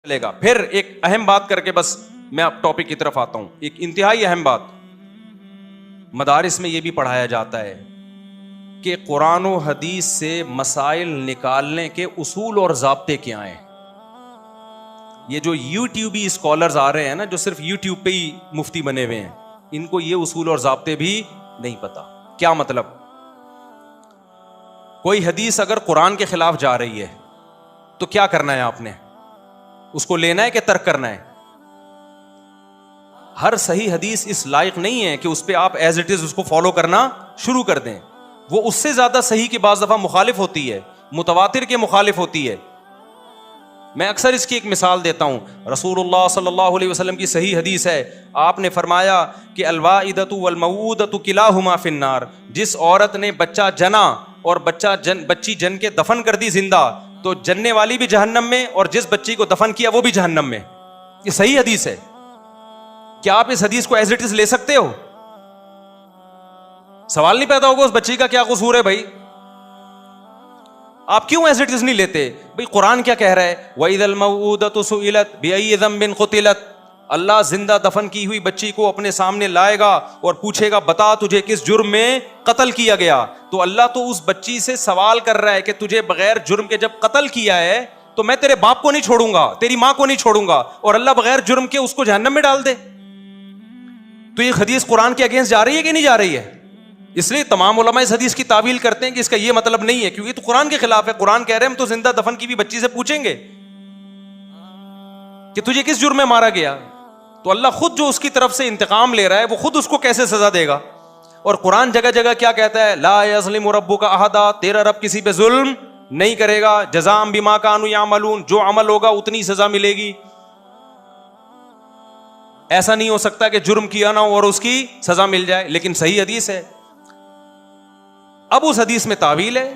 चलेगा। फिर एक अहम बात करके बस मैं अब टॉपिक की तरफ आता हूं। एक इंतहाई अहम बात, मदारिस में यह भी पढ़ाया जाता है कि कुरान और हदीस से मसाइल निकालने के उसूल और ज़ाब्ते क्या हैं। ये जो यूट्यूबी स्कॉलर्स आ रहे हैं ना, जो सिर्फ यूट्यूब पे ही मुफ्ती बने हुए हैं, इनको ये उसूल और ज़ाब्ते भी नहीं पता। क्या मतलब? कोई हदीस अगर कुरान के खिलाफ जा रही है तो क्या करना है आपने? उसको लेना है कि तर्क करना है? हर सही हदीस इस लायक नहीं है कि उस पर आप एज इट इज उसको फॉलो करना शुरू कर दें। वो उससे ज्यादा सही की बाज़ दफा मुखालिफ होती है, मुतवातिर के मुखालिफ होती है। मैं अक्सर इसकी एक मिसाल देता हूं। रसूलुल्लाह सल्लल्लाहु अलैहि वसल्लम की सही हदीस है, आपने फरमाया कि अलवाइदतु वल मऊदतु किलाहुमा फिन्नार। जिस औरत ने बच्चा जना और बच्ची जन के दफन कर दी जिंदा, तो जनने वाली भी जहन्नम में और जिस बच्ची को दफन किया वो भी जहन्नम में। ये सही हदीस है। क्या आप इस हदीस को एज इट इज ले सकते हो? सवाल नहीं पैदा होगा उस बच्ची का क्या कसूर है भाई? आप क्यों एज इट इज नहीं लेते? भाई कुरान क्या कह रहा है? वइदल मऊदतु सुइलत बिअय्यि ज़ंबिन क़ुतिलत। अल्लाह जिंदा दफन की हुई बच्ची को अपने सामने लाएगा और पूछेगा, बता तुझे किस जुर्म में कत्ल किया गया। तो अल्लाह तो उस बच्ची से सवाल कर रहा है कि तुझे बगैर जुर्म के जब कत्ल किया है तो मैं तेरे बाप को नहीं छोड़ूंगा, तेरी मां को नहीं छोड़ूंगा, और अल्लाह बगैर जुर्म के उसको जहन्नम में डाल दे। तो ये हदीस कुरान के अगेंस्ट जा रही है कि नहीं जा रही है? इसलिए तमाम उलमा इस हदीस की तावील करते हैं कि इसका यह मतलब नहीं है, क्योंकि तो कुरान के खिलाफ है। कुरान कह रहे हैं हम तो जिंदा दफन की भी बच्ची से पूछेंगे कि तुझे किस जुर्म में मारा गया। तो अल्लाह खुद जो उसकी तरफ से इंतकाम ले रहा है, वो खुद उसको कैसे सजा देगा? और कुरान जगह जगह क्या कहता है? ला यज़लिमु रब्बुका अहदा। तेरा रब किसी पे जुल्म नहीं करेगा। जज़ाअम बिमा कानू यामलून। जो अमल होगा उतनी सजा मिलेगी। ऐसा नहीं हो सकता कि जुर्म किया ना हो और उसकी सजा मिल जाए। लेकिन सही हदीस है। अब उस हदीस में तावील है।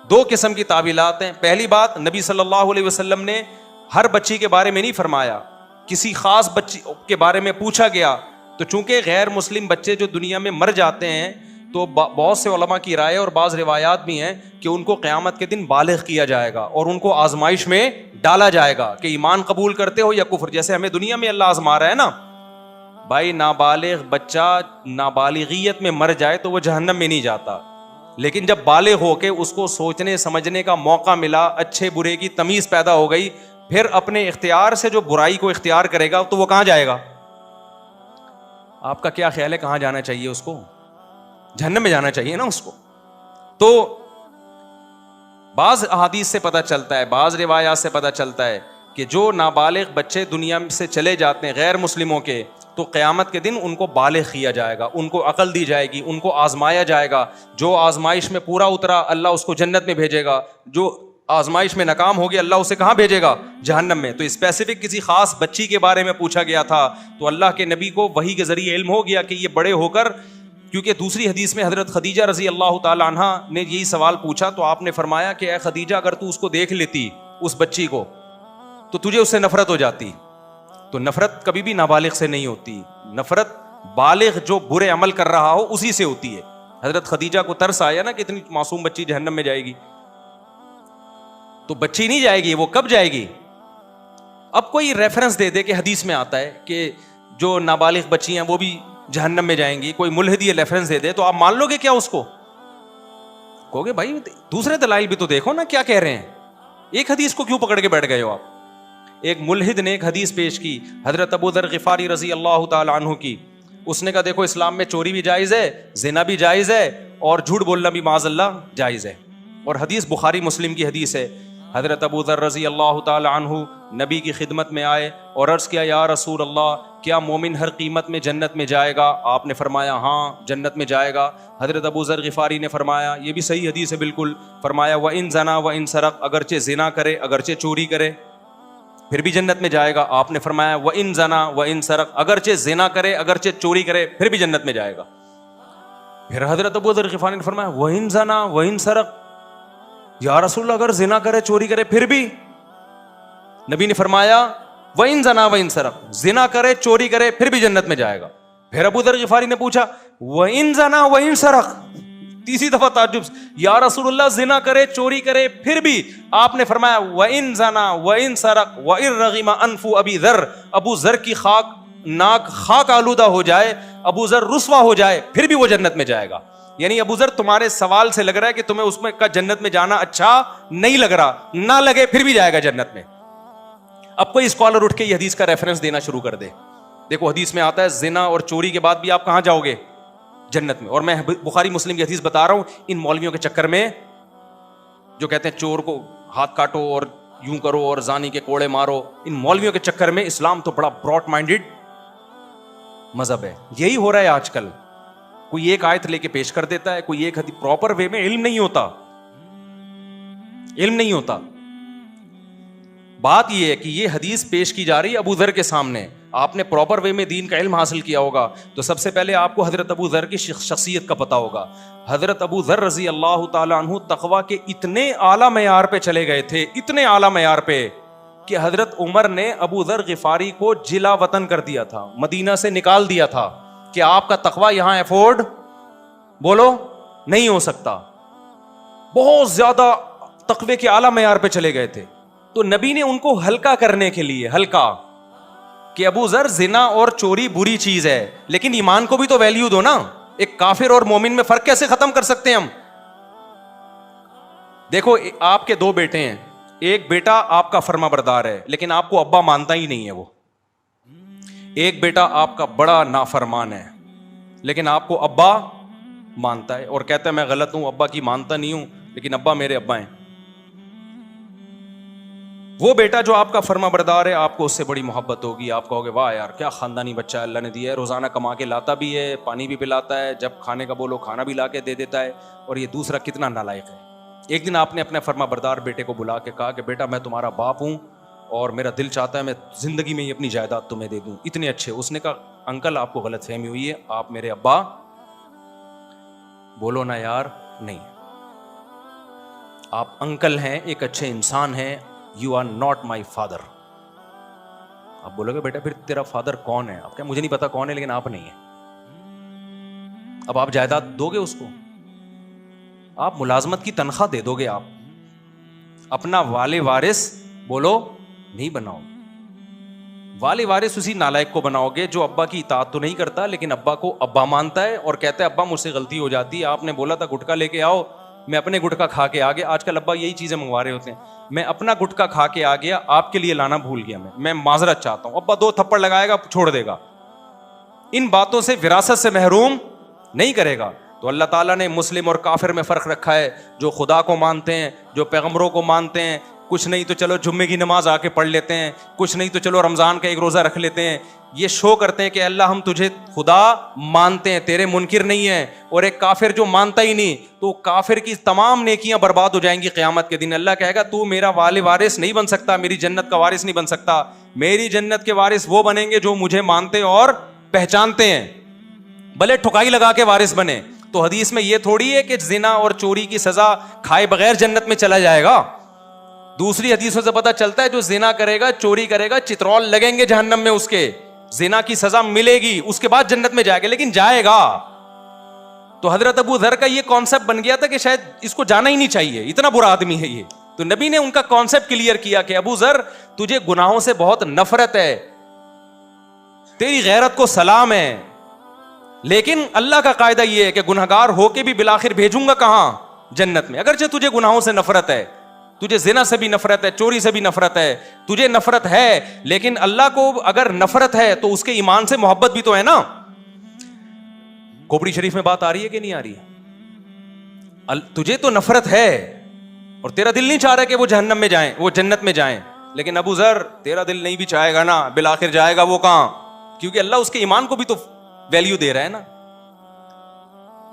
दो किस्म की तावीलात हैं। पहली बात, नबी सल्लल्लाहु अलैहि वसल्लम ने हर बच्ची के बारे में नहीं फरमाया, किसी खास बच्ची के बारे में पूछा गया। तो चूंकि गैर मुस्लिम बच्चे जो दुनिया में मर जाते हैं, तो बहुत से उलमा की राय और बाज़ रिवायात भी हैं कि उनको क़यामत के दिन बालिग़ किया जाएगा और उनको आजमाइश में डाला जाएगा कि ईमान कबूल करते हो या कुफ्र। जैसे हमें दुनिया में अल्लाह आजमा रहा है ना भाई। नाबालिग बच्चा नाबालिगियत में मर जाए तो वह जहन्नम में नहीं जाता, लेकिन जब बालिग होके उसको सोचने समझने का मौका मिला, अच्छे बुरे की तमीज़ पैदा हो गई, फिर अपने इख्तियार से जो बुराई को इख्तियार करेगा तो वो कहां जाएगा? आपका क्या ख्याल है, कहां जाना चाहिए उसको? जहन्नम में जाना चाहिए ना उसको। तो बाज अहादीस से पता चलता है, बाज रिवायात से पता चलता है कि जो नाबालिग बच्चे दुनिया से चले जाते हैं गैर मुस्लिमों के, तो क़यामत के दिन उनको बालिग़ किया जाएगा, उनको अकल दी जाएगी, उनको आजमाया जाएगा। जो आजमाइश में पूरा उतरा अल्लाह उसको जन्नत में भेजेगा, जो आजमाइश में नाकाम हो गया अल्लाह उसे कहाँ भेजेगा? जहन्नम में। तो स्पेसिफिक किसी खास बच्ची के बारे में पूछा गया था, तो अल्लाह के नबी को वही के जरिए इल्म हो गया कि ये बड़े होकर, क्योंकि दूसरी हदीस में हज़रत खदीजा रज़ी अल्लाह ताला अन्हा ने यही सवाल पूछा, तो आपने फरमाया कि ए खदीजा, अगर तू उसको देख लेती, उस बच्ची को, तो तुझे उससे नफरत हो जाती। तो नफरत कभी भी नाबालिग से नहीं होती। नफरत बालिग जो बुरे अमल कर रहा हो उसी से होती है। हज़रत खदीजा को तरस आया ना कि इतनी मासूम बच्ची जहन्नम में जाएगी। तो बच्ची नहीं जाएगी, वो कब जाएगी? अब कोई रेफरेंस दे दे कि हदीस में आता है कि जो नाबालिग बच्ची हैं वो भी जहन्नम में जाएंगी, कोई मुल्हिद ये रेफरेंस दे दे, तो आप मान लोगे क्या उसको? कहोगे भाई दूसरे दलाइल भी तो देखो ना क्या कह रहे हैं, एक हदीस को क्यों पकड़ के बैठ गए हो आप? एक मुल्हिद ने एक हदीस पेश की, हजरत अबू दर गिफारी रजी अल्लाह ताला अन्हु की। उसने कहा देखो, इस्लाम में चोरी भी जायज़ है, जिना भी जायज़ है, और झूठ बोलना भी माज़अल्लाह जायज़ है। और हदीस बुखारी मुस्लिम की हदीस है। हज़रत अबू दर रज़ी अल्लाह ताला अन्हु नबी की खिदमत में आए और अर्ज़ किया, या रसूल अल्लाह, क्या मोमिन हर कीमत में जन्नत में जाएगा? आपने फरमाया हाँ, जन्नत में जाएगा। हज़रत अबू ज़र ग़िफ़ारी ने फरमाया, ये भी सही हदीस है बिल्कुल, फरमाया व इन जना व इन सरक, अगरचे ज़िना करे, अगरचे चोरी करे, फिर भी जन्नत में जाएगा। आपने फरमाया व इन जना व इन सरक, अगरचे ज़िना करे, अगरचे चोरी करे, फिर भी जन्नत में जाएगा। फिर हज़रत अबू ज़र ग़िफ़ारी ने फरमाया व इन जना व इन सरक, या रसूल अगर जिना करे, चोरी करे, फिर भी? नबी ने फरमाया व इन जना व इन सरक, जिना करे, चोरी करे, फिर भी जन्नत में जाएगा। फिर अबू दर गिफारी ने पूछा व इन जना व इन सरक, तीसरी दफा ताज्जुब, या रसूलुल्लाह जिना करे, चोरी करे, फिर भी आपने फरमाया व इन जना व इन सरक व इन रगीमा अनफु अबी ज़र, अबू ज़र की नाक खाक आलूदा हो जाए, अबू ज़र रुस्वा हो जाए, फिर भी वो जन्नत में जाएगा। यानी अबू ज़र तुम्हारे सवाल से लग रहा है कि तुम्हें उसमें का जन्नत में जाना अच्छा नहीं लग रहा, ना लगे फिर भी जाएगा जन्नत में। अब कोई स्कॉलर उठ के ये हदीस का रेफरेंस देना शुरू कर दे, देखो हदीस में आता है जिना और चोरी के बाद भी आप कहां जाओगे? जन्नत में। और मैं बुखारी मुस्लिम की हदीस बता रहा हूं, इन मौलवियों के चक्कर में जो कहते हैं चोर को हाथ काटो और यूं करो और जानी के कोड़े मारो, इन मौलवियों के चक्कर में इस्लाम तो बड़ा ब्रॉड माइंडेड मजहब है। यही हो रहा है आजकल, कोई एक आयत लेके पेश कर देता है, कोई एक हदीस, प्रॉपर वे में इल्म नहीं होता, इल्म नहीं होता। बात यह है कि यह हदीस पेश की जा रही है अबू ज़र के सामने, आपने प्रॉपर वे में दीन का इल्म हासिल किया होगा तो सबसे पहले आपको हजरत अबू ज़र की शख्सियत का पता होगा। हजरत अबू ज़र रजी अल्लाह ताला अन्हु तक़वा के इतने आला मयार पे चले गए थे, इतने आला मयार पे कि हजरत उमर ने अबू ज़र गिफारी को जिला वतन कर दिया था, मदीना से निकाल दिया था कि आपका तक़वा यहां एफोर्ड बोलो नहीं हो सकता। बहुत ज्यादा तक़वे के आला मयार पे चले गए थे, तो नबी ने उनको हल्का करने के लिए, हल्का कि अबू ज़र जिना और चोरी बुरी चीज है, लेकिन ईमान को भी तो वैल्यू दो ना। एक काफिर और मोमिन में फर्क कैसे खत्म कर सकते हैं हम? देखो आपके दो बेटे हैं, एक बेटा आपका फर्मा बरदार है लेकिन आपको अब्बा मानता ही नहीं है वो, एक बेटा आपका बड़ा नाफरमान है लेकिन आपको अब्बा मानता है और कहता है मैं गलत हूं, अब्बा की मानता नहीं हूं, लेकिन अब्बा मेरे अब्बा हैं। वो बेटा जो आपका फर्मा बरदार है, आपको उससे बड़ी मोहब्बत होगी, आप कहोगे वाह यार क्या खानदानी बच्चा अल्लाह ने दिया है, रोजाना कमा के लाता भी है, पानी भी पिलाता है, जब खाने का बोलो खाना भी ला के दे देता है, और ये दूसरा कितना नालायक है। एक दिन आपने अपने फर्मा बरदार बेटे को बुला के कहा कि बेटा मैं तुम्हारा बाप हूं और मेरा दिल चाहता है मैं जिंदगी में ही अपनी जायदाद तुम्हें दे दूं, इतने अच्छे। उसने कहा अंकल आपको गलत फहमी हुई है, आप मेरे अब्बा बोलो ना यार, नहीं आप अंकल हैं, एक अच्छे इंसान हैं, you are not my father. आप बोलोगे बेटा फिर तेरा फादर कौन है? आप क्या मुझे नहीं पता कौन है, लेकिन आप नहीं है। अब आप जायदाद दोगे उसको? आप मुलाजमत की तनख्वाह दे दोगे? आप अपना वाले वारिस बोलो नहीं बनाओ, वाले वारिस उसी नालायक को बनाओगे जो अब्बा की इताअत तो नहीं करता लेकिन अब्बा को अब्बा मानता है और कहता है अब्बा मुझसे गलती हो जाती है, आपने बोला था गुटखा लेके आओ, मैं अपने गुटखा खा के आ गया। आजकल अब्बा यही चीजें मंगवा रहे होते हैं, मैं अपना गुटखा खा के आ गया, आपके लिए लाना भूल गया, मैं माजरत चाहता हूं। अब्बा दो थप्पड़ लगाएगा, छोड़ देगा। इन बातों से विरासत से महरूम नहीं करेगा। तो अल्लाह ताला ने मुस्लिम और काफिर में फ़र्क रखा है, जो खुदा को मानते हैं, जो पैगम्बरों को मानते हैं, कुछ नहीं तो चलो जुम्मे की नमाज आके पढ़ लेते हैं, कुछ नहीं तो चलो रमज़ान का एक रोज़ा रख लेते हैं, ये शो करते हैं कि अल्लाह हम तुझे खुदा मानते हैं, तेरे मुनकिर नहीं है। और एक काफिर जो मानता ही नहीं, तो काफिर की तमाम नेकियां बर्बाद हो जाएंगी क़यामत के दिन। अल्लाह कहेगा तू मेरा वाले वारिस नहीं बन सकता, मेरी जन्नत का वारिस नहीं बन सकता। मेरी जन्नत के वारिस वो बनेंगे जो मुझे मानते और पहचानते हैं, भले ठुकाई लगा के वारिस बने। तो हदीस में यह थोड़ी है कि जिना और चोरी की सजा खाए बगैर जन्नत में चला जाएगा। दूसरी हदीसों से पता चलता है जो जिना करेगा, चोरी करेगा, चित्रौल लगेंगे जहन्नम में, उसके जिना की सजा मिलेगी, उसके बाद जन्नत में जाएगा, लेकिन जाएगा। तो हजरत अबू ज़र का ये कॉन्सेप्ट बन गया था कि शायद इसको जाना ही नहीं चाहिए, इतना बुरा आदमी है ये। तो नबी ने उनका कॉन्सेप्ट क्लियर किया कि अबू ज़र तुझे गुनाहों से बहुत नफरत है, तेरी गैरत को सलाम है, लेकिन अल्लाह का कायदा यह है कि गुनहगार होके भी बिलाखिर भेजूंगा कहां? जन्नत में। अगरचे तुझे गुनाहों से नफरत है, तुझे जिना से भी नफरत है, चोरी से भी नफरत है, तुझे नफरत है, लेकिन अल्लाह को अगर नफरत है तो उसके ईमान से मोहब्बत भी तो है ना। खोपड़ी शरीफ में बात आ रही है कि नहीं आ रही है? तुझे तो नफरत है और तेरा दिल नहीं चाह रहा कि वो जहन्नम में जाएं, वो जन्नत में जाएं, लेकिन अबू ज़र तेरा दिल नहीं भी चाहेगा ना, बिलाखिर जाएगा वो कहां? क्योंकि अल्लाह उसके ईमान को भी तो वैल्यू दे रहा है ना।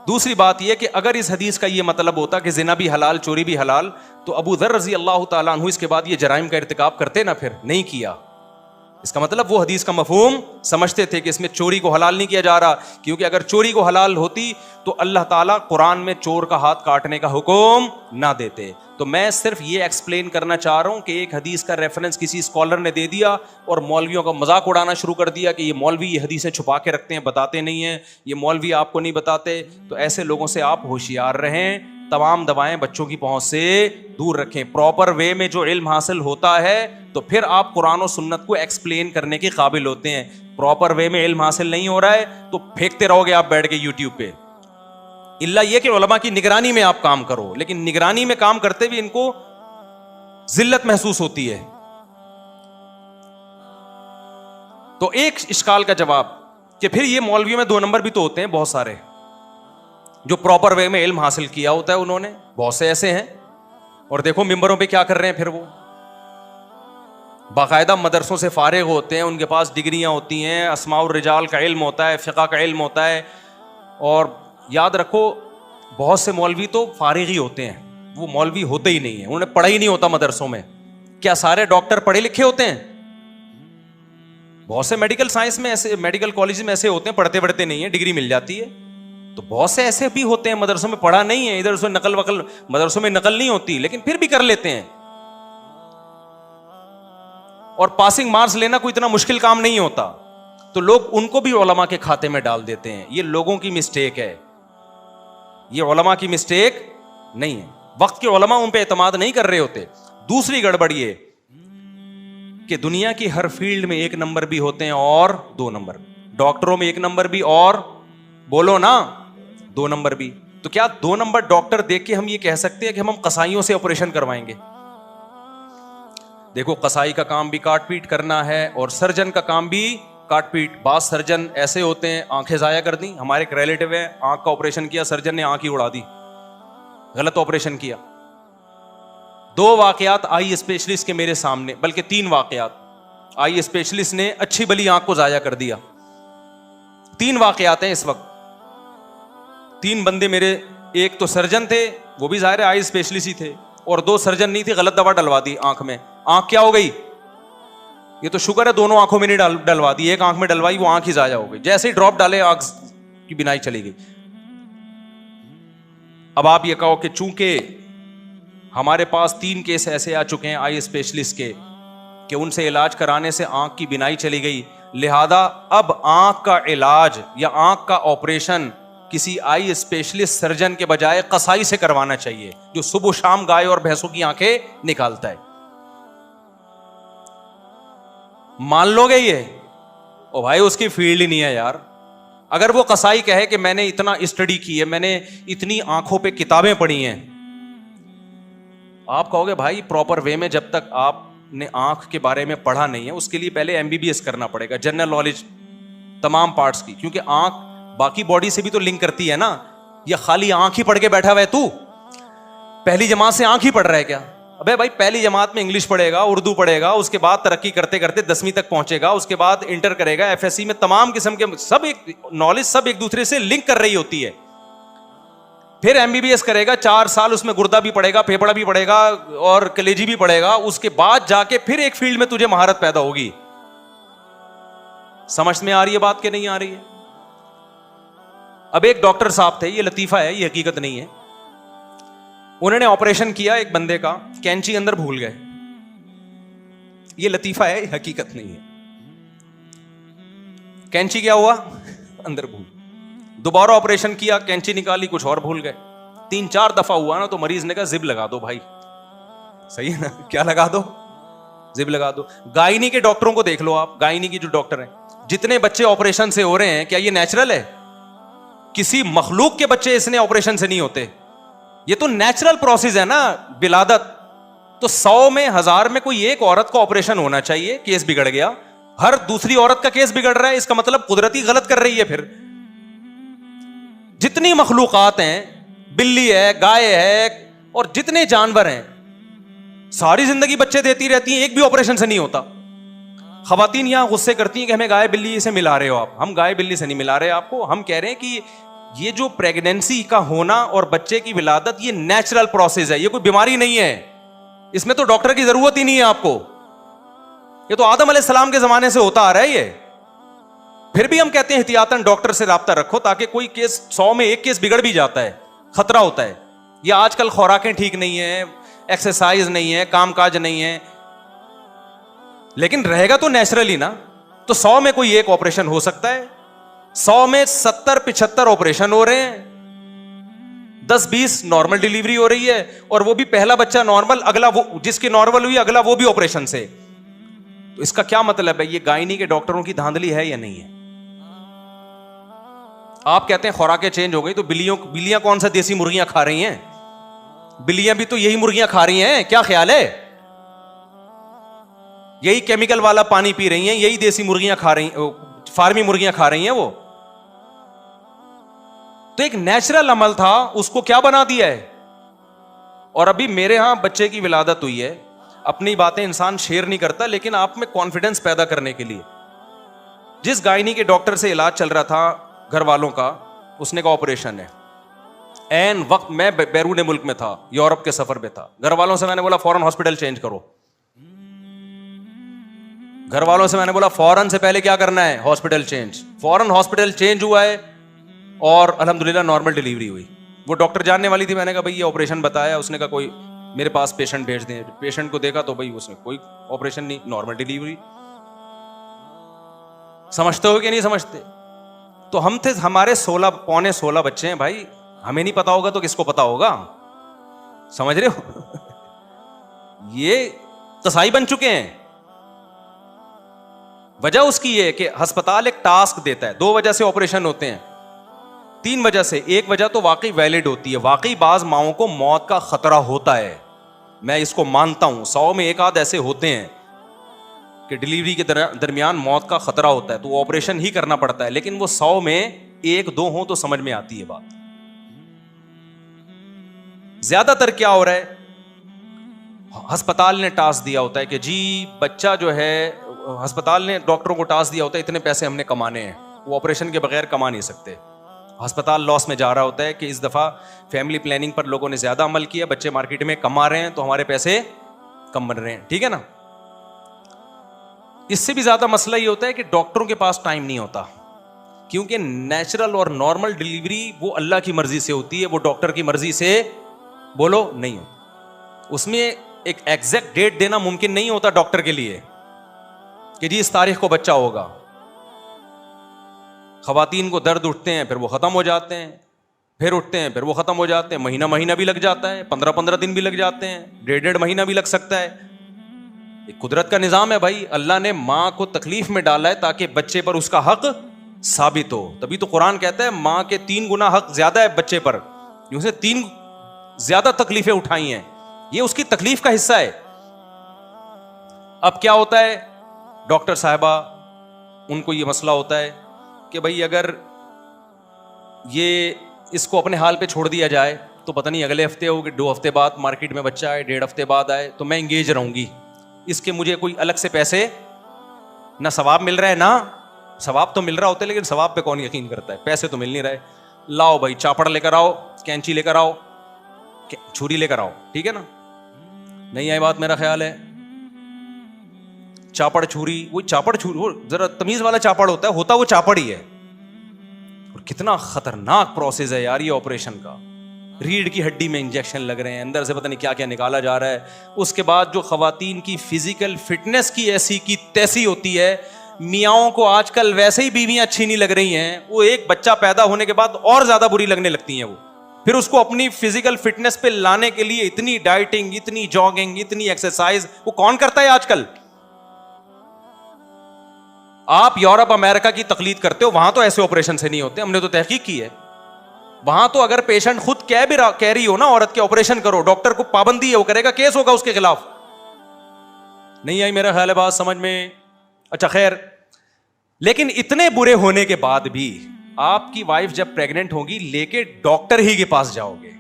दूसरी बात यह कि अगर इस हदीस का यह मतलब होता कि जिना भी हलाल, चोरी भी हलाल, तो अबू ज़र रज़ी अल्लाह ताला अन्हु इसके बाद ये जराइम का इर्तिकाब करते ना, फिर नहीं किया। इसका मतलब वो हदीस का मफहूम समझते थे कि इसमें चोरी को हलाल नहीं किया जा रहा, क्योंकि अगर चोरी को हलाल होती तो अल्लाह ताला कुरान में चोर का हाथ काटने का हुक्म ना देते। तो मैं सिर्फ ये एक्सप्लेन करना चाह रहा हूं कि एक हदीस का रेफरेंस किसी स्कॉलर ने दे दिया और मौलवियों का मजाक उड़ाना शुरू कर दिया कि ये मौलवी ये हदीसें छुपा के रखते हैं, बताते नहीं हैं, ये मौलवी आपको नहीं बताते। तो ऐसे लोगों से आप होशियार रहें, तमाम दवाएं बच्चों की पहुंच से दूर रखें। प्रॉपर वे में जो इल्म हासिल होता है तो फिर आप कुरान और सुन्नत को एक्सप्लेन करने के काबिल होते हैं। प्रॉपर वे में इल्म हासिल नहीं हो रहा है तो फेंकते रहोगे आप बैठ के यूट्यूब पे। इल्ला ये कि उलमा की निगरानी में आप काम करो, लेकिन निगरानी में काम करते भी इनको जिल्लत महसूस होती है। तो एक इश्काल का जवाब कि फिर ये मौलवियों में 2 नंबर भी तो होते हैं बहुत सारे, जो प्रॉपर वे में इल्म हासिल किया होता है उन्होंने, बहुत से ऐसे हैं। और देखो मिंबरों पे क्या कर रहे हैं फिर वो, बाकायदा मदरसों से फारिग होते हैं, उनके पास डिग्रियां होती हैं, अस्माउर रिजाल का इल्म होता है, फ़िक़्ह का इल्म होता है। और याद रखो बहुत से मौलवी तो फारिग ही होते हैं, वो मौलवी होते ही नहीं है, उन्हें पढ़ा ही नहीं होता मदरसों में। क्या सारे डॉक्टर पढ़े लिखे होते हैं? बहुत से मेडिकल साइंस में ऐसे, मेडिकल कॉलेज में ऐसे होते हैं पढ़ते पढ़ते नहीं है, डिग्री मिल जाती है। तो बहुत से ऐसे भी होते हैं मदरसों में पढ़ा नहीं है, इधर से नकल वकल, मदरसों में नकल नहीं होती लेकिन फिर भी कर लेते हैं। और पासिंग मार्क्स लेना कोई इतना मुश्किल काम नहीं होता, तो लोग उनको भी उलमा के खाते में डाल देते हैं। ये लोगों की मिस्टेक है, ये उलमा की मिस्टेक नहीं है। वक्त के उलमा उन पे एतमाद नहीं कर रहे होते। दूसरी गड़बड़ ये कि दुनिया की हर फील्ड में 1 नंबर भी होते हैं और 2 नंबर, डॉक्टरों में 1 नंबर भी और बोलो ना 2 नंबर भी। तो क्या 2 नंबर डॉक्टर देख के हम ये कह सकते हैं कि हम कसाईयों से ऑपरेशन करवाएंगे? देखो कसाई का काम भी काट पीट करना है और सर्जन का काम भी काट पीट। बाद सर्जन ऐसे होते हैं आंखें जाया कर दी। हमारे एक रिलेटिव है, आंख का ऑपरेशन किया, सर्जन ने आंख ही उड़ा दी, गलत ऑपरेशन किया। 2 वाकयात आई स्पेशलिस्ट के मेरे सामने, बल्कि 3 वाकयात। आई स्पेशलिस्ट ने अच्छी भली आंख को जाया कर दिया। 3 वाकयात हैं इस वक्त। 3 बंदे मेरे, एक तो सर्जन थे, वो भी जाहिर है आई स्पेशलिस्ट ही थे, और 2 सर्जन नहीं थे, गलत दवा डलवा दी आंख में। आंख क्या हो गई? ये तो शुक्र है दोनों आंखों में नहीं डलवा दी, एक आंख में डलवाई, वो आंख ही जाया हो गई। जैसे ही ड्रॉप डाले आंख की बिनाई चली गई। अब आप ये कहो कि चूंकि हमारे पास 3 केस ऐसे आ चुके हैं आई स्पेशलिस्ट के कि उनसे इलाज कराने से आंख की बिनाई चली गई, लिहाजा अब आंख का इलाज या आंख का ऑपरेशन किसी आई स्पेशलिस्ट सर्जन के बजाय कसाई से करवाना चाहिए, जो सुबह शाम गाय और भैंसों की आंखें निकालता है। मान लोगे ये? ओ भाई उसकी फील्ड ही नहीं है यार। अगर वो कसाई कहे कि मैंने इतना स्टडी की है, मैंने इतनी आंखों पे किताबें पढ़ी हैं, आप कहोगे भाई प्रॉपर वे में जब तक आपने आंख के बारे में पढ़ा नहीं है, उसके लिए पहले MBBS करना पड़ेगा, जनरल नॉलेज तमाम पार्ट्स की, क्योंकि आंख बाकी बॉडी से भी तो लिंक करती है ना। या खाली आंख ही पढ़ के बैठा हुआ है तू? पहली जमात से आंख ही पढ़ रहा है क्या? अबे भाई पहली जमात में इंग्लिश पढ़ेगा, उर्दू पढ़ेगा, उसके बाद तरक्की करते करते 10वीं तक पहुंचेगा, उसके बाद इंटर करेगा, FSC में तमाम किस्म के सब एक नॉलेज सब एक दूसरे से लिंक कर रही होती है। फिर MBBS करेगा 4 साल, उसमें गुर्दा भी पढ़ेगा, फेफड़ा भी पढ़ेगा और कलेजी भी पढ़ेगा, उसके बाद जाके फिर एक फील्ड में तुझे महारत पैदा होगी। समझ में आ रही है बात कि नहीं आ रही है? अब एक डॉक्टर साहब थे, ये लतीफा है, ये हकीकत नहीं है। उन्होंने ऑपरेशन किया एक बंदे का, कैंची अंदर भूल गए। ये लतीफा है, ये हकीकत नहीं है। कैंची क्या हुआ? अंदर भूल। दोबारा ऑपरेशन किया, कैंची निकाली, कुछ और भूल गए। 3-4 दफा हुआ ना तो मरीज ने कहा जिब लगा दो भाई। सही है ना? क्या लगा दो? जिब लगा दो। गायनी के डॉक्टरों को देख लो आप, गायनी की जो डॉक्टर हैं, जितने बच्चे ऑपरेशन से हो रहे हैं, क्या ये नेचुरल है? किसी मखलूक के बच्चे इसने ऑपरेशन से नहीं होते। ये तो नेचुरल प्रोसेस है ना विलादत। तो 100 में 1000 में कोई एक औरत का ऑपरेशन होना चाहिए, केस बिगड़ गया। हर दूसरी औरत का केस बिगड़ रहा है, इसका मतलब कुदरती गलत कर रही है। फिर जितनी मखलूकात हैं, बिल्ली है, गाय है और जितने जानवर हैं, सारी जिंदगी बच्चे देती रहती हैं, एक भी ऑपरेशन से नहीं होता। खवातीन यहां गुस्से करती हैं कि हमें गाय बिल्ली से मिला रहे हो आप। हम गाय बिल्ली से नहीं मिला रहे आपको, हम कह रहे हैं कि ये जो प्रेगनेंसी का होना और बच्चे की विलादत, ये नेचुरल प्रोसेस है, ये कोई बीमारी नहीं है। इसमें तो डॉक्टर की जरूरत ही नहीं है आपको। ये तो आदम अलैहिस्सलाम के जमाने से होता आ रहा है ये। फिर भी हम कहते हैं एहतियातन डॉक्टर से राब्ता रखो, ताकि कोई केस 100 में 1 केस बिगड़ भी जाता है, खतरा होता है। ये आजकल खुराकें ठीक नहीं है, एक्सरसाइज नहीं है, कामकाज नहीं है, लेकिन रहेगा तो नेचुरली ना। तो 100 में कोई एक ऑपरेशन हो सकता है, 100 में 70-75 ऑपरेशन हो रहे हैं, 10-20 नॉर्मल डिलीवरी हो रही है, और वो भी पहला बच्चा नॉर्मल, अगला वो जिसकी नॉर्मल हुई अगला वो भी ऑपरेशन से। तो इसका क्या मतलब है? ये गायनी के डॉक्टरों की धांधली है या नहीं है? आप कहते हैं खुराकें चेंज हो गई, तो बिल्लियां कौन सा देसी मुर्गियां खा रही हैं? बिल्लियां भी तो यही मुर्गियां खा रही हैं, क्या ख्याल है? यही केमिकल वाला पानी पी रही हैं, यही देसी मुर्गियां खा रही, फार्मी मुर्गियां खा रही हैं वो। तो एक नेचुरल अमल था, उसको क्या बना दिया है? और अभी मेरे यहां बच्चे की विलादत हुई है, अपनी बातें इंसान शेयर नहीं करता, लेकिन आप में कॉन्फिडेंस पैदा करने के लिए जिस गायनी के डॉक्टर से इलाज चल रहा था घर वालों का, उसने कहा ऑपरेशन है। एन वक्त मैं बैरून मुल्क में था, यूरोप के सफर पे था, घर वालों से मैंने बोला फौरन हॉस्पिटल चेंज करो। घर वालों से मैंने बोला फौरन से पहले क्या करना है? Hospital change. फौरन हॉस्पिटल चेंज हुआ है और अल्हम्दुलिल्लाह नॉर्मल डिलीवरी हुई। वो डॉक्टर जानने वाली थी, मैंने कहा भाई ये ऑपरेशन बताया, उसने कहा कोई मेरे पास पेशेंट भेज दें। पेशेंट को देखा तो भाई उसने कोई ऑपरेशन नहीं, नॉर्मल डिलीवरी। समझते हो कि नहीं समझते? तो हम थे, हमारे 16 बच्चे हैं भाई, हमें नहीं पता होगा तो किसको पता होगा? समझ रहे हो? ये कसाई बन चुके हैं। वजह उसकी ये है कि अस्पताल एक टास्क देता है। 2 वजह से ऑपरेशन होते हैं, 3 वजह से। एक वजह तो वाकई वैलिड होती है, वाकई बाज माओं को मौत का खतरा होता है, मैं इसको मानता हूं। 100 में 1 आध ऐसे होते हैं कि डिलीवरी के दरमियान मौत का खतरा होता है, तो वो ऑपरेशन ही करना पड़ता है। लेकिन वो 100 में 1-2 हो तो समझ में आती है बात। ज्यादातर क्या हो रहा है, अस्पताल ने टास्क दिया होता है कि जी बच्चा जो है, अस्पताल ने डॉक्टरों को टास्क दिया होता है इतने पैसे हमने कमाने हैं, वो ऑपरेशन के बगैर कमा नहीं सकते। अस्पताल लॉस में जा रहा होता है कि इस दफा फैमिली प्लानिंग पर लोगों ने ज्यादा अमल किया, बच्चे मार्केट में कमा रहे हैं तो हमारे पैसे कम बन रहे हैं, ठीक है ना। इससे भी ज्यादा मसला ये होता है कि डॉक्टरों के पास टाइम नहीं होता, क्योंकि नेचुरल और नॉर्मल डिलीवरी वो अल्लाह की मर्जी से होती है, वो डॉक्टर की मर्जी से बोलो नहीं हो। उसमें एक एग्जैक्ट डेट देना मुमकिन नहीं होता डॉक्टर के लिए कि जी इस तारीख को बच्चा होगा। खवातीन को दर्द उठते हैं, फिर वो खत्म हो जाते हैं, फिर उठते हैं, फिर वो खत्म हो जाते हैं। महीना भी लग जाता है, 15-15 दिन भी लग जाते हैं, 1.5 महीना भी लग सकता है। एक कुदरत का निजाम है भाई। अल्लाह ने माँ को तकलीफ में डाला है ताकि बच्चे पर उसका हक साबित हो। तभी तो कुरान कहता है माँ के 3 गुना हक ज्यादा है बच्चे पर, उसने 3 ज्यादा तकलीफें उठाई हैं, ये उसकी तकलीफ का हिस्सा है। अब क्या होता है, डॉक्टर साहिबा उनको ये मसला होता है कि भाई अगर ये इसको अपने हाल पे छोड़ दिया जाए तो पता नहीं अगले हफ्ते हो कि 2 हफ्ते बाद मार्केट में बच्चा आए, 1.5 हफ्ते बाद आए, तो मैं इंगेज रहूंगी, इसके मुझे कोई अलग से पैसे ना सवाब मिल रहा है, ना सवाब तो मिल रहा होता है लेकिन सवाब पे कौन यकीन करता है, पैसे तो मिल नहीं रहे। लाओ भाई चापड़ लेकर आओ, कैंची लेकर आओ, छुरी लेकर आओ, ठीक है ना। नहीं आई बात, मेरा ख्याल है चापड़ छुरी, वो चापड़ छुरी, वो जरा तमीज वाला चापड़ होता है वो चापड़ ही है। और कितना खतरनाक प्रोसेस है यार ये ऑपरेशन का। रीढ़ की हड्डी में इंजेक्शन लग रहे हैं, अंदर से पता नहीं क्या क्या निकाला जा रहा है। उसके बाद जो खवातीन की फिजिकल फिटनेस की ऐसी की तैसी होती है, मियाओं को आजकल वैसे ही बीवियां अच्छी नहीं लग रही हैं, वो एक बच्चा पैदा होने के बाद और ज्यादा बुरी लगने लगती हैं। वो फिर उसको अपनी फिजिकल फिटनेस पे लाने के लिए इतनी डाइटिंग, इतनी जॉगिंग, इतनी एक्सरसाइज वो कौन करता है आजकल। आप यूरोप अमेरिका की तकलीद करते हो, वहां तो ऐसे ऑपरेशन से नहीं होते, हमने तो तहकीक की है। वहां तो अगर पेशेंट खुद कह रही हो ना औरत के ऑपरेशन करो, डॉक्टर को पाबंदी है, वो करेगा, केस होगा उसके खिलाफ। नहीं आई मेरा ख्याल है बात समझ में। अच्छा खैर, लेकिन इतने बुरे होने के बाद भी आपकी वाइफ जब प्रेग्नेंट होगी लेके डॉक्टर ही के पास जाओगे,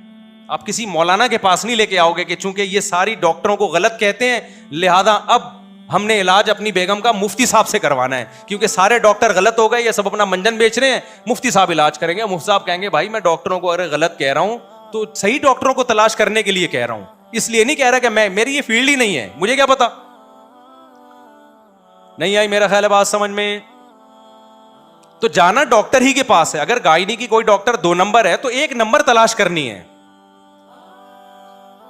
आप किसी मौलाना के पास नहीं लेके आओगे कि चूंकि ये सारी डॉक्टरों को गलत कहते हैं लिहाजा अब हमने इलाज अपनी बेगम का मुफ्ती साहब से करवाना है, क्योंकि सारे डॉक्टर गलत हो गए, ये सब अपना मंजन बेच रहे हैं, मुफ्ती साहब इलाज करेंगे। मुफ्ती साहब कहेंगे भाई मैं डॉक्टरों को अगर गलत कह रहा हूं तो सही डॉक्टरों को तलाश करने के लिए कह रहा हूं, इसलिए नहीं कह रहा कि मेरी ये फील्ड ही नहीं है, मुझे क्या पता। नहीं आई मेरा ख्याल है बात समझ में? तो जाना डॉक्टर ही के पास है। अगर गायनी की कोई डॉक्टर 2 नंबर है तो 1 नंबर तलाश करनी है।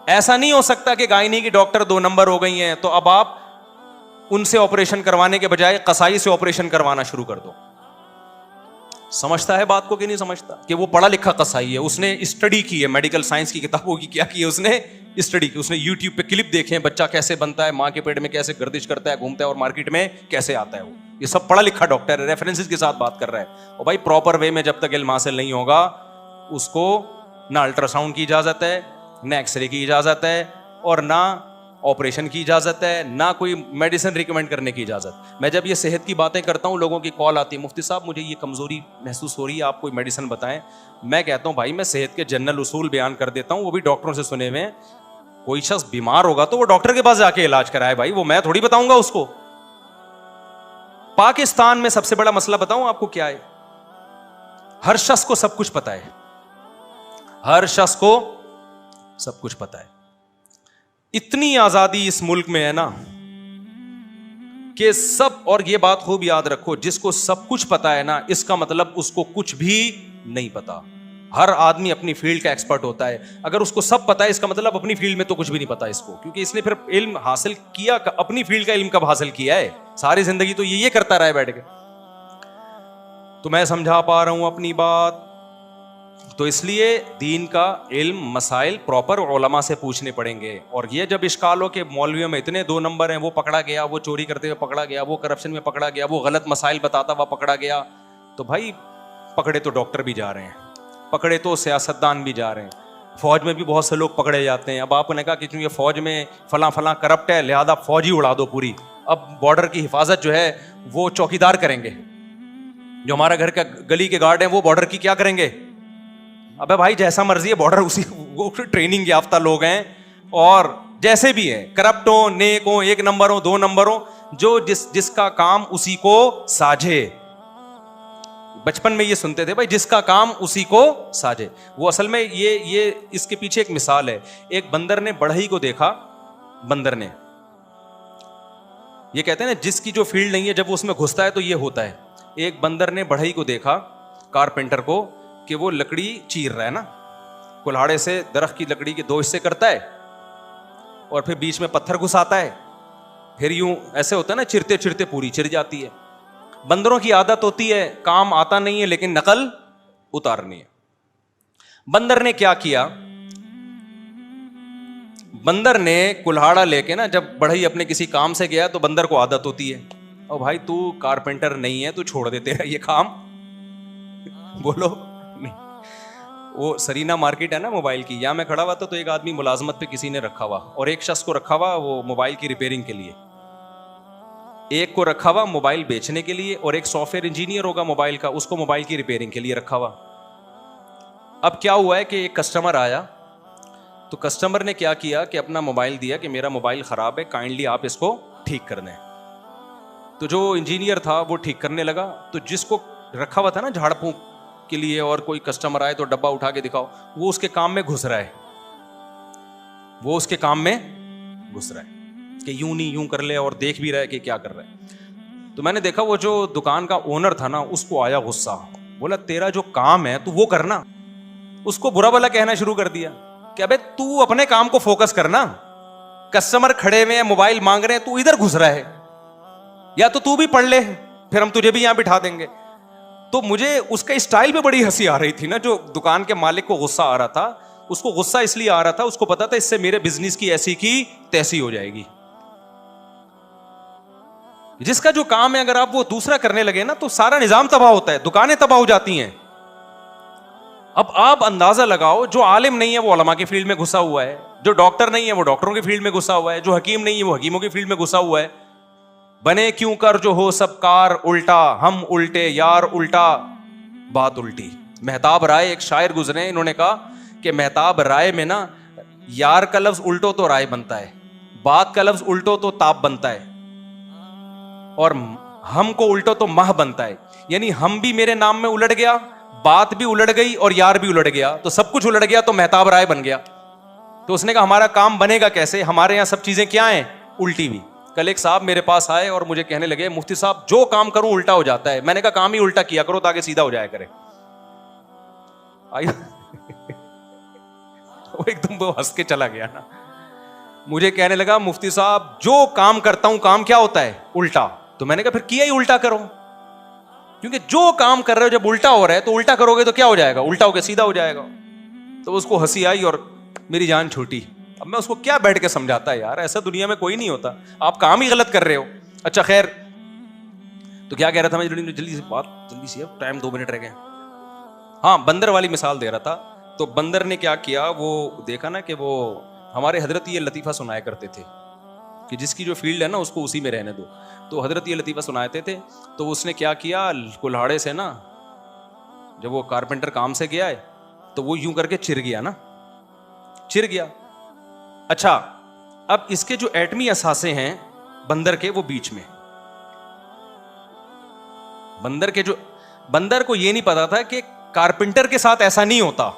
ऐसा नहीं हो सकता कि गायनी की डॉक्टर 2 नंबर हो गई हैं तो अब आप उनसे ऑपरेशन करवाने के बजाय कसाई से ऑपरेशन करवाना शुरू कर दो। समझता है बात को कि नहीं समझता? कि वो पढ़ा लिखा कसाई है, उसने स्टडी की है, मेडिकल साइंस की किताबों की क्या की है, उसने स्टडी की, उसने यूट्यूब पे क्लिप देखे हैं, बच्चा कैसे बनता है, माँ के पेट में कैसे गर्दिश करता है, घूमता है और मार्केट में कैसे आता है। वो ये सब पढ़ा लिखा डॉक्टर है, रेफरेंसेस के साथ बात कर रहा है। और भाई प्रॉपर वे में जब तक इल्म हासिल नहीं होगा उसको ना अल्ट्रासाउंड की इजाजत है, ना एक्सरे की इजाजत है और ना ऑपरेशन की इजाजत है, ना कोई मेडिसिन रिकमेंड करने की इजाजत। मैं जब ये सेहत की बातें करता हूँ लोगों की कॉल आती है, मुफ्ती साहब मुझे ये कमजोरी महसूस हो रही है, आप कोई मेडिसिन बताएं। मैं कहता हूँ भाई मैं सेहत के जनरल उसूल बयान कर देता हूँ, वो भी डॉक्टरों से सुने हुए हैं। कोई शख्स बीमार होगा तो वो डॉक्टर के पास जाके इलाज कराए भाई, वो मैं थोड़ी बताऊंगा उसको। पाकिस्तान में सबसे बड़ा मसला बताऊं आपको क्या है? हर शख्स को सब कुछ पता है, हर शख्स को सब कुछ पता है। इतनी आजादी इस मुल्क में है ना कि सब, और ये बात खूब याद रखो, जिसको सब कुछ पता है ना इसका मतलब उसको कुछ भी नहीं पता। हर आदमी अपनी फील्ड का एक्सपर्ट होता है। अगर उसको सब पता है इसका मतलब अपनी फील्ड में तो कुछ भी नहीं पता इसको, क्योंकि इसने फिर इल्म हासिल किया, अपनी फील्ड का इल्म कब हासिल किया है? सारी जिंदगी तो ये करता रहा है बैठ के। तो मैं समझा पा रहा हूं अपनी बात? तो इसलिए दीन का इल्म मसाइल प्रॉपर उलमा से पूछने पड़ेंगे। और ये जब इश्काल हो कि मौलवियों में इतने 2 नंबर हैं, वो पकड़ा गया, वो चोरी करते हुए पकड़ा गया, वो करप्शन में पकड़ा गया, वो गलत मसाइल बताता हुआ पकड़ा गया, तो भाई पकड़े तो डॉक्टर भी जा रहे हैं, पकड़े तो सियासतदान भी जा रहे हैं, फौज में भी बहुत से लोग पकड़े जाते हैं। अब आपने कहा कि क्योंकि फौज में फलां फलां करप्ट है लिहाजा फौज ही उड़ा दो पूरी। अब बॉर्डर की हिफाजत जो है वो चौकीदार करेंगे, जो हमारा घर का गली के गार्ड हैं वो बॉर्डर की क्या करेंगे? अबे भाई जैसा मर्जी है बॉर्डर, उसी वो ट्रेनिंग याफ्ता लोग हैं और जैसे भी है, करप्ट हो, नेक हो, 1 नंबर हो, 2 नंबर हो, जो जिसका काम उसी को साझे। बचपन में ये सुनते थे भाई, जिसका काम उसी को साझे। वो असल में ये इसके पीछे एक मिसाल है। एक बंदर ने बढ़ई को देखा, बंदर ने, ये कहते हैं ना जिसकी जो फील्ड नहीं है जब वो उसमें घुसता है तो ये होता है। एक बंदर ने बढ़ई को देखा, कारपेंटर को, कि वो लकड़ी चीर रहा है ना, कुल्हाड़े से दरख्त की लकड़ी के 2 हिस्से करता है और फिर बीच में पत्थर घुसाता है, फिर यूं ऐसे होता है ना, चिरते चिरते पूरी चिर जाती है। बंदरों की आदत होती है, काम आता नहीं है लेकिन नकल उतारनी है। बंदर ने क्या किया? बंदर ने कुल्हाड़ा लेके ना, जब बढ़ई अपने किसी काम से गया तो बंदर को आदत होती है, और भाई तू कारपेंटर नहीं है, तू छोड़ दे तेरा ये काम। बोलो नहीं। वो सरीना मार्केट है ना मोबाइल की, यहां मैं खड़ा हुआ था तो एक आदमी मुलाजमत पे किसी ने रखा हुआ, और एक शख्स को रखा हुआ वो मोबाइल की रिपेयरिंग के लिए, एक को रखा हुआ मोबाइल बेचने के लिए, और एक सॉफ्टवेयर इंजीनियर होगा मोबाइल का, उसको मोबाइल की रिपेयरिंग के लिए रखा हुआ। अब क्या हुआ है कि एक कस्टमर आया, तो कस्टमर ने क्या किया कि अपना मोबाइल दिया कि मेरा मोबाइल ख़राब है, काइंडली आप इसको ठीक कर दें। तो जो इंजीनियर था वो ठीक करने लगा, तो जिसको रखा हुआ था ना झाड़ फूंक के लिए, और कोई कस्टमर आए तो डब्बा उठा के दिखाओ, वो उसके काम में घुस रहा है, वो उसके काम में घुस रहा है कि यूं नहीं यूं कर ले, और देख भी रहा है कि क्या कर रहा है। तो मैंने देखा वो जो दुकान का ओनर था ना, उसको आया गुस्सा, बोला तेरा जो काम है तू वो करना। उसको बुरा भला कहना शुरू कर दिया कि अबे तू अपने काम को फोकस करना, कस्टमर खड़े हुए हैं मोबाइल मांग रहे हैं, तू इधर घुस रहा है, या तो तू भी पढ़ ले फिर हम तुझे भी यहां बिठा देंगे। तो मुझे उसका स्टाइल पे बड़ी हंसी आ रही थी ना, जो दुकान के मालिक को गुस्सा आ रहा था, उसको गुस्सा इसलिए आ रहा था, उसको पता था इससे मेरे बिजनेस की ऐसी की तैसी हो जाएगी। जिसका जो काम है अगर आप वो दूसरा करने लगे ना तो सारा निजाम तबाह होता है, दुकानें तबाह हो जाती हैं। अब आप अंदाजा लगाओ, जो आलिम नहीं है वो उलमा की फील्ड में घुसा हुआ है, जो डॉक्टर नहीं है वो डॉक्टरों की फील्ड में घुसा हुआ है, जो हकीम नहीं है वो हकीमों की फील्ड में घुसा हुआ है। बने क्यों कर जो हो सब कार उल्टा, हम उल्टे यार उल्टा बात उल्टी। मेहताब राय एक शायर गुजरे, इन्होंने कहा कि मेहताब राय में ना यार का लफ्ज उल्टो तो राय बनता है, बात का लफ्ज उल्टो तो ताप बनता है, और हम को उल्टो तो मह बनता है। यानी हम भी मेरे नाम में उलट गया, बात भी उलट गई और यार भी उलट गया, तो सब कुछ उलट गया, तो मेहताब राय बन गया। तो उसने कहा हमारा काम बनेगा कैसे, हमारे यहां सब चीजें क्या हैं, उल्टी हुई। कल एक साहब मेरे पास आए और मुझे कहने लगे, मुफ्ती साहब जो काम करूं उल्टा हो जाता है। मैंने कहा काम ही उल्टा किया करो ताकि सीधा हो जाया करे। वो एकदम वो हंस के चला गया ना। मुझे कहने लगा, मुफ्ती साहब जो काम करता हूं काम क्या होता है? उल्टा। तो मैंने कहा फिर किया ही उल्टा करो, क्योंकि जो काम कर रहे हो जब उल्टा हो रहा है तो उल्टा करोगे तो क्या हो जाएगा? उल्टा होकर सीधा हो जाएगा। तो उसको हंसी आई और मेरी जान छूटी। अब मैं उसको क्या बैठ के समझाता है यार, ऐसा दुनिया में कोई नहीं होता, आप काम ही गलत कर रहे हो। अच्छा खैर, तो क्या कह रहा था मैं? जल्दी से बात, जल्दी से, अब टाइम 2 मिनट रह गए। हाँ, बंदर वाली मिसाल दे रहा था। तो बंदर ने क्या किया, वो देखा ना कि वो हमारे हजरत ये लतीफ़ा सुनाया करते थे कि जिसकी जो फील्ड है ना उसको उसी में रहने दो। तो हजरत ये लतीफ़ा सुनाते थे। तो उसने क्या किया, कुल्हाड़े से ना, जब वो कारपेंटर काम से गया है तो वो यूं करके चिर गया ना, चिर गया। अच्छा, अब इसके जो एटमी असासे हैं बंदर के, वो बीच में। बंदर को ये नहीं पता था कि कारपेंटर के साथ ऐसा नहीं होता।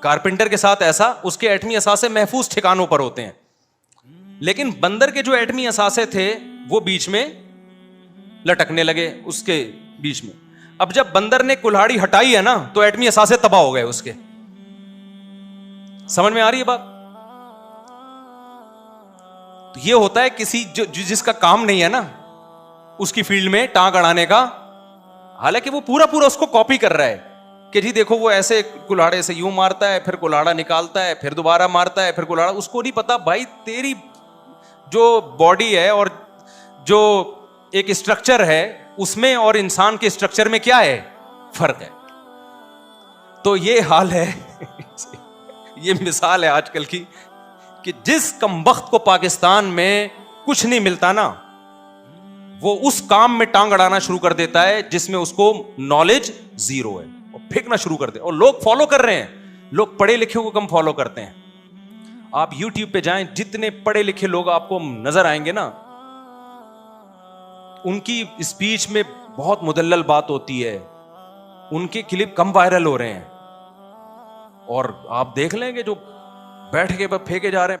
कारपेंटर के साथ ऐसा, उसके एटमी असासे महफूज ठिकानों पर होते हैं, लेकिन बंदर के जो एटमी असासे थे वो बीच में लटकने लगे, उसके बीच में। अब जब बंदर ने कुल्हाड़ी हटाई है ना तो एटमी असासे तबाह हो गए उसके। समझ में आ रही है बात? तो ये होता है किसी जिसका काम नहीं है ना उसकी फील्ड में टांग अड़ाने का, हालांकि वो पूरा पूरा उसको कॉपी कर रहा है कि जी देखो वो ऐसे कुल्हाड़े से यूं मारता है, फिर कुल्हाड़ा निकालता है, फिर दोबारा मारता है, फिर कुल्हाड़ा। उसको नहीं पता भाई तेरी जो बॉडी है और जो एक स्ट्रक्चर है उसमें और इंसान के स्ट्रक्चर में क्या है, फर्क है। तो ये हाल है ये मिसाल है आजकल की कि जिस कमबख्त को पाकिस्तान में कुछ नहीं मिलता ना, वो उस काम में टांग अड़ाना शुरू कर देता है जिसमें उसको नॉलेज जीरो है, और फेंकना शुरू कर दे। और लोग फॉलो कर रहे हैं, लोग पढ़े लिखे को कम फॉलो करते हैं। आप यूट्यूब पे जाएं, जितने पढ़े लिखे लोग आपको नजर आएंगे ना, उनकी स्पीच में बहुत मुदल्लल बात होती है, उनके क्लिप कम वायरल हो रहे हैं। और आप देख लेंगे जो बैठ के फेंके जा रहे हैं